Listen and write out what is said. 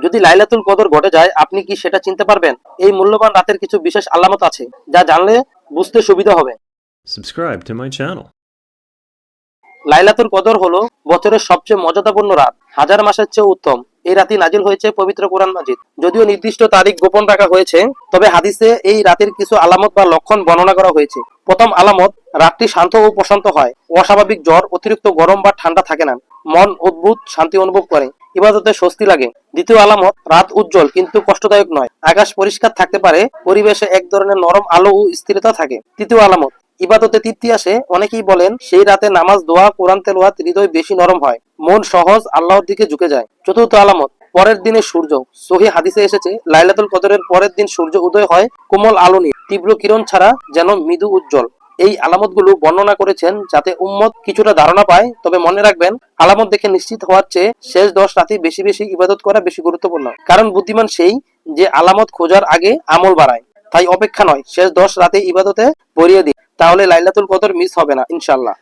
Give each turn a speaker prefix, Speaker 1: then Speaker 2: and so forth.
Speaker 1: যদি লাইলাতুল কদর ঘটে যায়, আপনি কি সেটা চিনতে পারবেন? এই মূল্যবান রাতের কিছু বিশেষ আলামত আছে যা জানলে বুঝতে সুবিধা হবে।
Speaker 2: Subscribe to my channel.
Speaker 1: লাইলাতুল কদর হলো বছরের সবচেয়ে মর্যাদাপূর্ণ রাত, হাজার মাসের চেয়ে উত্তম। এই রাতে নাজিল হয়েছে পবিত্র কোরআন মাজিদ। যদিও নির্দিষ্ট তারিখ গোপন রাখা হয়েছে, তবে হাদিসে এই রাতের কিছু আলামত বা লক্ষণ বর্ণনা করা হয়েছে। প্রথম আলামত, রাতটি শান্ত ও প্রশান্ত হয়। অস্বাভাবিক জ্বর, অতিরিক্ত গরম বা ঠান্ডা থাকে না। মন অদ্ভুত শান্তি অনুভব করে, ইবাদতে স্বস্তি লাগে। দ্বিতীয় আলামত, রাত উজ্জ্বল কিন্তু কষ্টদায়ক নয়। আকাশ পরিষ্কার থাকতে পারে, পরিবেশে এক ধরনের নরম আলো ও স্থিরতা থাকে। তৃতীয় আলামত, ইবাদতে তৃপ্তি আসে। অনেকেই বলেন সেই রাতে নামাজ, দোয়া, কোরআন তেলাওয়াত হৃদয় বেশি নরম হয়, মন সহজ আল্লাহর দিকে ঝুঁকে যায়। চতুর্থ আলামত, পরের দিনের সূর্য। সহি হাদিসে এসেছে লাইলাতুল কদরের পরের দিন সূর্য উদয় হয় কোমল আলো নিয়ে, তীব্র কিরণ ছাড়া, যেন মৃদু উজ্জ্বল। এই আলামতগুলো বর্ণনা করেছেন যাতে উম্মত কিছুটা ধারণা পায়। তবে মনে রাখবেন, আলামত দেখে নিশ্চিত হওয়ার চেয়ে শেষ 10 রাতে বেশি বেশি ইবাদত করা বেশি গুরুত্বপূর্ণ। কারণ বুদ্ধিমান সেই যে আলামত খোঁজার আগে আমল বাড়ায়। তাই অপেক্ষা নয়, শেষ 10 রাতে ইবাদতে ভরিয়ে দিন, তাহলে লাইলাতুল কদর মিস হবে না ইনশাআল্লাহ।